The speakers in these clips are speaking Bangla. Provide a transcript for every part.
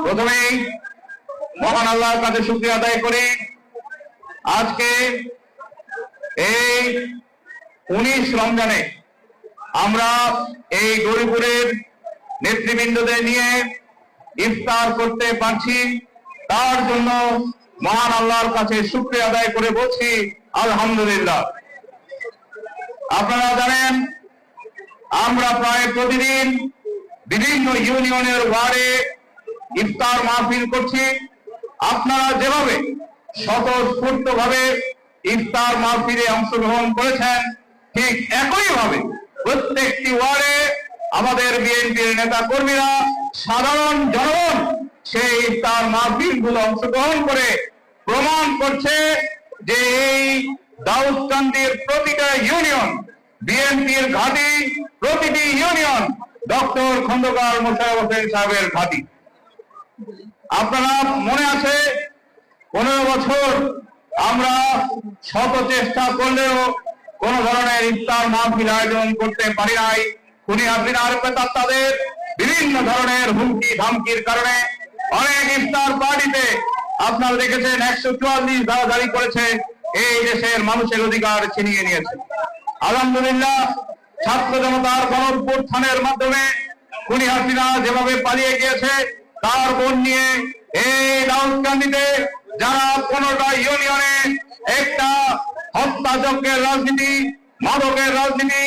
প্রথমেই মহান আল্লাহর কাছে শুকরিয়া আদায় করি। আজকে এই 19 রমজানে আমরা এই গরিপুরের নেতৃবৃন্দদের নিয়ে ইফতার করতে পারছি, তার জন্য মহান আল্লাহর কাছে শুকরিয়া আদায় করে বলছি আলহামদুলিল্লাহ। আপনারা জানেন আমরা প্রায় প্রতিদিন বিভিন্ন ইউনিয়নের ওয়ার্ডে ইফতার মাহফিল করছি। আপনারা যেভাবে স্বতঃস্ফূর্ত ভাবে ইফতার মাহফিলে অংশগ্রহণ করেছেন, ঠিক একইভাবে প্রত্যেকটি ওয়ার্ডে আমাদের বিএনপির নেতা কর্মীরা, সাধারণ জনগণ সেই ইফতার মাহফিল গুলো অংশগ্রহণ করে প্রমাণ করছে যে এই দাউদকান্দির প্রতিটা ইউনিয়ন বিএনপির ঘাঁটি, প্রতিটি ইউনিয়ন ডক্টর খন্দকার মোশাররফ হোসেন সাহেবের ঘাঁটি। আপনারা মনে আছে 15 বছর আমরা শত চেষ্টা করলেও কোন ধরনের ইফতার মাহফিল আয়োজন করতে পারি নাই। খুনি হাসিনার প্রেতাত্মাদের বিভিন্ন ধরনের হুমকি ধামকির কারণে অনেক ইফতার পার্টিতে আপনারা দেখেছেন 144 ধারা জারি করেছে, এই দেশের মানুষের অধিকার ছিনিয়ে নিয়েছে। আলহামদুলিল্লাহ, ছাত্র জনতার গণঅভ্যুত্থানের মাধ্যমে খুনি হাসিনা যেভাবে পালিয়ে গিয়েছে, তার বোন নিয়ে এই দাউদকান্দিতে যারা 15টা ইউনিয়নে একটা হত্যাযজ্ঞের রাজনীতি, মাদকের রাজনীতি,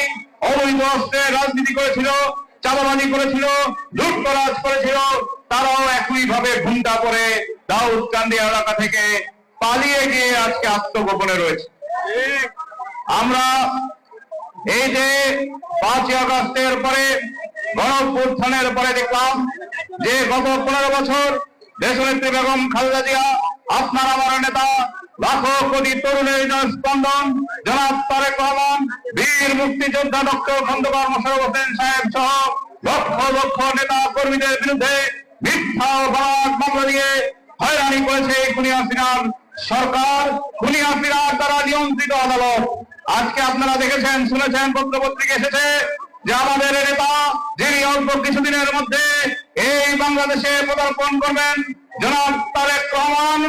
অবৈধ অস্ত্রের রাজনীতি করেছিল, চাঁদাবাজি করেছিল, লুটতরাজ করেছিল, তারাও একইভাবে ঘুমটা করে দাউদকান্দি এলাকা থেকে পালিয়ে গিয়ে আজকে আত্মগোপনে রয়েছে। আমরা এই যে 5ই আগস্টের পরে গণঅভ্যুত্থানের পরে দেখলাম যে গত 15 বছর দেশনেত্রী বেগম খালেদা জিয়া, আপনার আমার নেতা, লাখো কোটি তরুণের স্পন্দন জনাব তারেক রহমান, বীর মুক্তিযোদ্ধা ডক্টর খন্দকার মোশাররফ হোসেন সাহেব সহ লক্ষ লক্ষ নেতা কর্মীদের বিরুদ্ধে মিথ্যা অপবাদ মামলা দিয়ে হয়রানি করেছে খুনি হাসিনার সরকার, খুনি হাসিনার দ্বারা নিয়ন্ত্রিত আদালত। আজকে আপনারা দেখেছেন, শুনেছেন, পত্রপত্রিকা এসেছে যে আমাদের নেতা, যিনি অল্প কিছুদিনের মধ্যে এই বাংলাদেশে পদার্পণ করবেন, জনাব তারেক রহমান,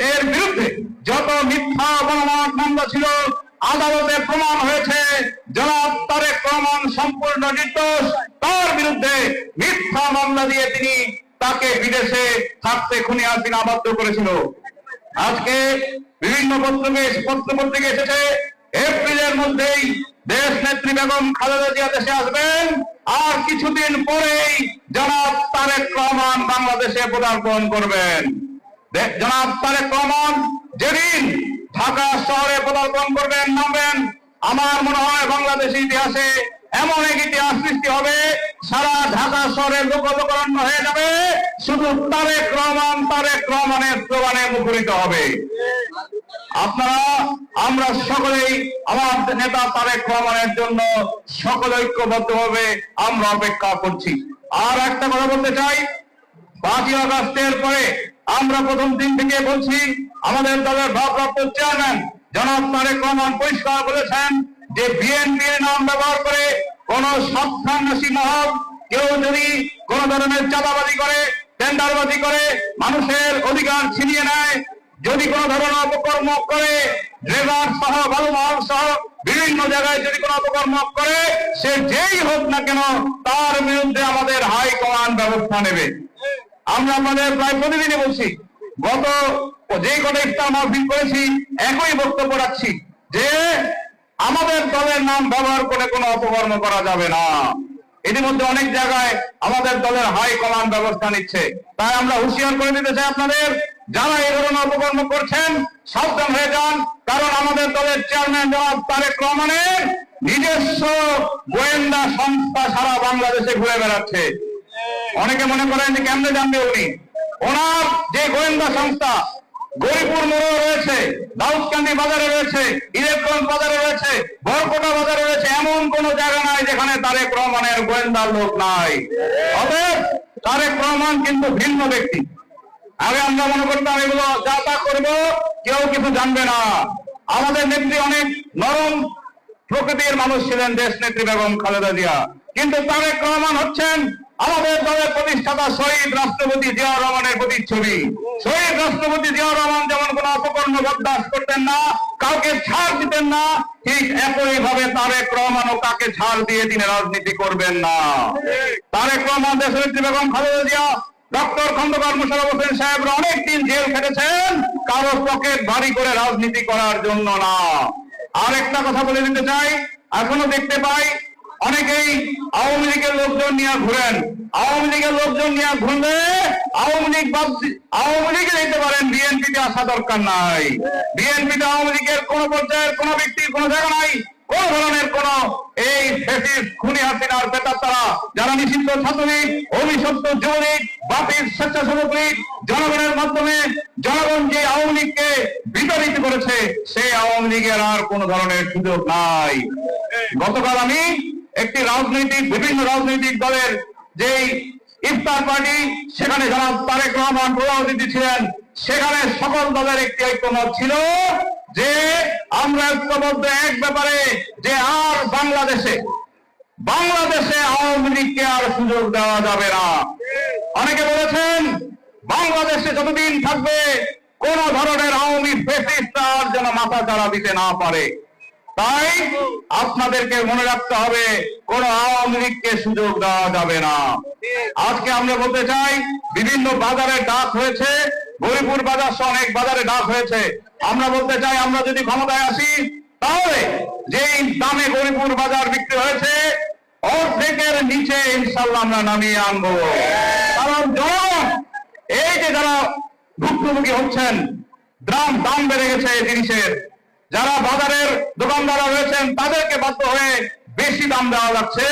এর বিরুদ্ধে যত মিথ্যা অপবাদ মামলা ছিল আদালতে প্রমাণ হয়েছে জনাব তারেক রহমান সম্পূর্ণ নির্দোষ। তার বিরুদ্ধে মিথ্যা মামলা দিয়ে তিনি তাকে বিদেশে থাকতে খুনি হাসিনা বাধ্য করেছিল। আজকে বিভিন্ন পত্রপত্রিকা এসেছে এপ্রিলের মধ্যেই দেশ নেত্রী বেগম খালেদা জিয়া দেশে আসবেন, আর কিছুদিন পরেই জনাব তারেক রহমান বাংলাদেশে পদার্পণ করবেন। জনাব তারেক রহমান যেদিন ঢাকা শহরে পদার্পণ করবেন, নামবেন, আমার মনে হয় বাংলাদেশের ইতিহাসে এমন এক ইতিহাস সৃষ্টি হবে, সারা ঢাকা শহরের লোকলোকারণ্য হয়ে যাবে, শুধু তারেক রহমানের স্লোগানে মুখরিত হবে। আপনারা, আমরা সকলেই আমার নেতা তারেক রহমানের জন্য সকলে ঐক্যবদ্ধভাবে আমরা অপেক্ষা করছি। আর একটা কথা বলতে চাই, 5ই আগস্টের পরে আমরা প্রথম দিন থেকে বলছি, আমাদের দলের ভারপ্রাপ্ত চেয়ারম্যান জনাব তারেক রহমান পরিষ্কার বলেছেন যে বিএনপির নাম ব্যবহার করে কোন সন্ত্রাসী মহল কেউ যদি কোন ধরনের চাঁদাবাজি করে, টেন্ডারবাজি করে, মানুষের অধিকার ছিনিয়ে নেয়, যদি কোন ধরনের অপকর্ম করে, ড্রেভার সহ বালুমহল সহ বিভিন্ন জায়গায় যদি কোন অপকর্ম করে, সে যেই হোক না কেন তার বিরুদ্ধে আমাদের হাইকমান্ড ব্যবস্থা নেবে। আমরা আমাদের প্রায় প্রতিদিনই বলছি, গত যে কটা ইফতার মাহফিল করেছি একই বক্তব্য রাখছি যে আমাদের দলের নাম ব্যবহার করে কোনো অপকর্ম করা যাবে না। ইতিমধ্যে অনেক জায়গায় আমাদের দলের হাই কমান্ড ব্যবস্থা নিচ্ছে। তাই আমরা হুঁশিয়ার করে দিতে চাই আপনাদের, যারা এই ধরনের অপকর্ম করছেন সাবধান হয়ে যান, কারণ আমাদের দলের চেয়ারম্যান জনাব তারেক রহমানের নিজস্ব গোয়েন্দা সংস্থা সারা বাংলাদেশে ঘুরে বেড়াচ্ছে। অনেকে মনে করেন যে কেমনে জানবে উনি, ওনার যে গোয়েন্দা সংস্থা গরিপুর মোড়ে রয়েছে, দাউদকান্দি বাজারে রয়েছে, ইলেকট্রন বাজারে রয়েছে, বরকোটা বাজারে রয়েছে, এমন কোন জায়গা নাই যেখানে তারেক রহমানের গোয়েন্দা লোক নাই। অতএব তারেক রহমান কিন্তু ভিন্ন ব্যক্তি। আগে আমরা মনে করতাম এগুলো যা তা করবো, কেউ কিছু জানবে না। আমাদের নেত্রী অনেক নরম প্রকৃতির মানুষ ছিলেন দেশ নেত্রী বেগম খালেদা জিয়া, কিন্তু তারেক রহমান হচ্ছেন আমাদের দলের প্রতিষ্ঠাতা শহীদ রাষ্ট্রপতি জিয়াউর রহমানের প্রতিচ্ছবি। শহীদ রাষ্ট্রপতি জিয়াউর রহমান যেমন কোন অপকর্ম বরদাস্ত করতেন না, কাউকে ছাড় দিতেন না, ঠিক একই ভাবে তারেক রহমানও কাকে ছাড় দিয়ে তিনি রাজনীতি করবেন না। তারেক রহমান দেশনেত্রী বেগম খালেদা জিয়া, ডক্টর খন্দকার মোশাররফ হোসেন সাহেবরা অনেকদিন জেল খেটেছেন কারো পকেট ভারী করে রাজনীতি করার জন্য না। আর একটা কথা বলে দিতে চাই, এখনো দেখতে পাই অনেকেই আওয়ামী লীগের লোকজন নিয়ে ঘুরেন। আওয়ামী লীগের লোকজন নিয়ে ঘুরলে আওয়ামী লীগে যেতে পারেন, বিএনপিতে আসা দরকার নাই। বিএনপিতে আওয়ামী লীগের কোন পর্যায়ের কোন ব্যক্তির কোন জায়গা নাই। কোন ধরনের কোন এই ফ্যাসিস্ট খুনি হাসিনার প্রেতাত্মারা যারা নিষিদ্ধ ছাত্রলীগ, অভিশপ্ত যুবলীগ, বাতিল স্বেচ্ছাসেবক লীগ, জনগণের মাধ্যমে জনগণ যে আওয়ামী লীগকে বিতাড়িত করেছে, সেই আওয়ামী লীগের আর কোন ধরনের সুযোগ নাই। গতকাল আমি একটি বিভিন্ন রাজনৈতিক দলের যে ইফতার পার্টি, সেখানে জনাব তারেক রহমান প্রধান অতিথি ছিলেন, সেখানে সকল দলের একটি ঐক্যমত ছিল যে আমরা ঐক্যবদ্ধ এক ব্যাপারে, যে আর বাংলাদেশে আওয়ামী লীগকে আর সুযোগ দেওয়া যাবে না। অনেকে বলেছেন বাংলাদেশে যতদিন থাকবে কোন ধরনের আওয়ামী ফ্যাসিস্ট আর যেন মাথা চাড়া দিতে না পারে। তাই আপনাদেরকে মনে রাখতে হবে, কোন আওয়ামী লীগকে সুযোগ দেওয়া যাবে না। আজকে আমরা বলতে চাই, বিভিন্ন বাজারে ডাক হয়েছে, গরিপুর বাজার সহ অনেক বাজারে ডাক হয়েছে। আমরা বলতে চাই, আমরা যদি ক্ষমতায় আসি তাহলে যেই দামে গরিপুর বাজার বিক্রি হয়েছে অর্ধেকের নিচে ইনশাল্লাহ আমরা নামিয়ে আনবো। কারণ জনগণ এই যে যারা ভুক্তভোগী হচ্ছেন, দাম বেড়ে গেছে জিনিসের, যারা বাজারের দোকানদাররা রয়েছেন তাদেরকে বাধ্য হয়ে বেশি দাম দেওয়া যাচ্ছে।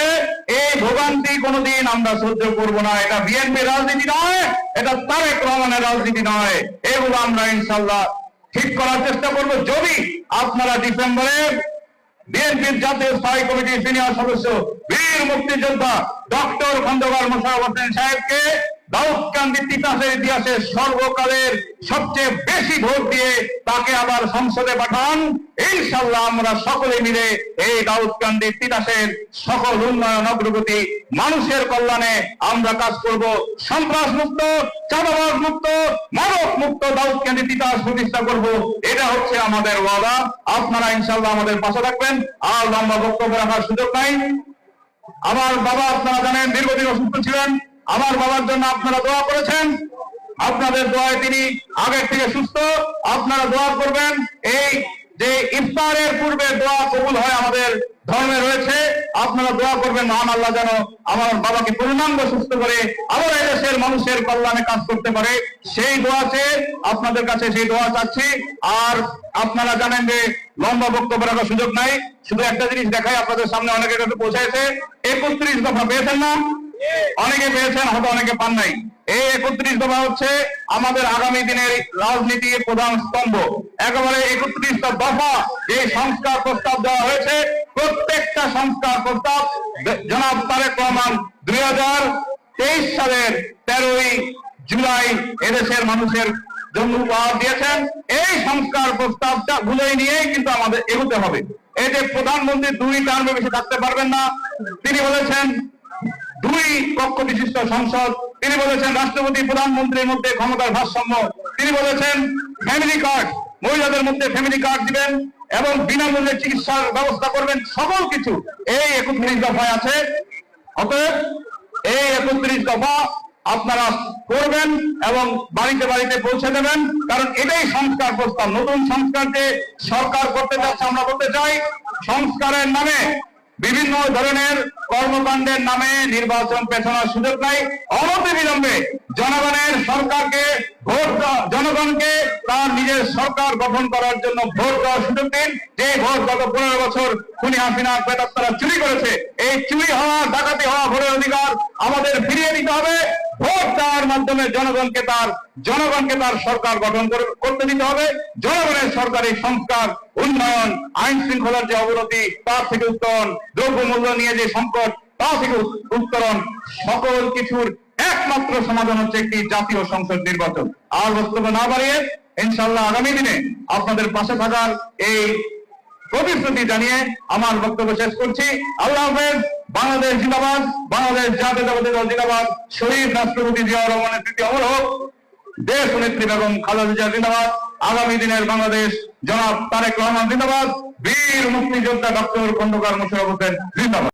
এই ভোগান্তি কোনোদিন আমরা সহ্য করবো না। এটা বিএনপির রাজনীতি নয়, এটা তারেক রহমানের রাজনীতি নয়। এগুলো আমরা ইনশাল্লাহ ঠিক করার চেষ্টা করব। যদি আপনারা ডিসেম্বরে বিএনপির জাতীয় স্থায়ী কমিটির সিনিয়র সদস্য বীর মুক্তিযোদ্ধা ডক্টর খন্দকার মোশাররফ হোসেন সাহেবকে দাউদকান্দি তিতাসের ইতিহাসে সর্বকালের সবচেয়ে বেশি ভোট দিয়ে তাকে আবার সংসদে পাঠান, ইনশাল্লাহ আমরা সকলে মিলে এই দাউদকান্দি তিতাসের সকল উন্নয়ন অগ্রগতি মানুষের কল্যাণে আমরা কাজ করব। সন্ত্রাস মুক্ত, চাঁদাবাজ মুক্ত, মাদক মুক্ত দাউদকান্দি তিতাস প্রতিষ্ঠা করব। এটা হচ্ছে আমাদের ওয়াদা। আপনারা ইনশাল্লাহ আমাদের পাশে থাকবেন। আর লম্বা বক্তব্য রাখার সুযোগ নাই। আমার বাবা, আপনারা জানেন, দীর্ঘদিন অসুস্থ ছিলেন। আমার বাবার জন্য আপনারা দোয়া করেছেন। আপনাদের দোয়ায় তিনি আগের থেকে সুস্থ। আপনারা দোয়া করবেন, এই যে ইফতারের পূর্বে দোয়া কবুল হয় আমাদের ধর্মে রয়েছে, আপনারা দোয়া করবেন মহান আল্লাহ যেন আমার বাবাকে পূর্ণাঙ্গ সুস্থ করে আবার এদেশের মানুষের কল্যাণে কাজ করতে পারে। সেই দোয়া চেয়ে আপনাদের কাছে সেই দোয়া চাচ্ছি। আর আপনারা জানেন যে লম্বা বক্তব্য রাখার সুযোগ নাই, শুধু একটা জিনিস দেখাই আপনাদের সামনে। অনেকের কাছে পৌঁছেছে 31 দফা, পেয়েছেন না? অনেকে পেয়েছেন, হয়তো অনেকে পান নাই। এই 31 দফা হচ্ছে আমাদের আগামী দিনের রাজনীতির প্রধান স্তম্ভ। একেবারে 31টা দফা যে সংস্কার প্রস্তাব দেওয়া হয়েছে, প্রত্যেকটা সংস্কার প্রস্তাব জনাব তারেক রহমান 2023 সালের 13ই জুলাই এদেশের মানুষের জন্য উপহার দিয়েছেন। এই সংস্কার প্রস্তাবটা গুলোই নিয়েই কিন্তু আমাদের এগোতে হবে। এই যে প্রধানমন্ত্রী 2 টার্মে বেশি থাকতে পারবেন না, তিনি বলেছেন 2 কক্ষ বিশিষ্ট সংসদ, তিনি বলেছেন রাষ্ট্রপতি প্রধানমন্ত্রীর মধ্যে ক্ষমতার ভারসাম্য, তিনি বলেছেন ফ্যামিলি কার্ড, মহিলাদের মধ্যে ফ্যামিলি কার্ড দিবেন এবং বিনামূল্যে চিকিৎসার ব্যবস্থা করবেন। সকল কিছু এই 31 দফায় আছে। অতএব এই 31 দফা আপনারা করবেন এবং বাড়িতে বাড়িতে পৌঁছে দেবেন, কারণ এটাই সংস্কার প্রস্তাব। নতুন সংস্কার যে সরকার করতে যাচ্ছে, আমরা বলতে চাই সংস্কারের নামে বিভিন্ন ধরনের কর্মকাণ্ডের নামে নির্বাচন পেছানোর সুযোগ নাই। অনতিবিলম্বে জনগণের সরকারকে জনগণকে তার নিজের সরকার গঠন করার জন্য ভোট দেওয়ার সুযোগ দিন। যে ভোট গত 15 বছর খুনি হাসিনার প্রেতাত্মারা চুরি করেছে, এই চুরি হওয়া, ডাকাতি হওয়া ভোটের অধিকার আমাদের ফিরিয়ে দিতে হবে। ভোট দেওয়ার মাধ্যমে জনগণকে তার সরকার গঠন করতে দিতে হবে। জনগণের সরকারি সংস্কার, উন্নয়ন, আইন শৃঙ্খলার যে অবনতি তার থেকে উত্তরণ, দ্রব্যমূল্য নিয়ে যে সংকট তা থেকে উত্তরণ, সকল কিছুর একমাত্র সমাধান হচ্ছে একটি জাতীয় সংসদ নির্বাচন। আর বক্তব্য না বাড়িয়ে ইনশাআল্লাহ আগামী দিনে আপনাদের পাশে থাকার এই প্রতিশ্রুতি জানিয়ে আমার বক্তব্য শেষ করছি। আল্লাহ হাফেজ। বাংলাদেশ জিন্দাবাদ, বাংলাদেশ জাতীয়তাবাদী দল জিন্দাবাদ, শহীদ রাষ্ট্রপতি জিয়াউর রহমানের স্মৃতি অমর হোক, দেশ নেত্রী বেগম খালেদা জিয়া জিন্দাবাদ, আগামী দিনের বাংলাদেশ জনাব তারেক রহমান জিন্দাবাদ, বীর মুক্তিযোদ্ধা ডক্টর খন্দকার মোশাররফ হোসেন জিন্দাবাদ।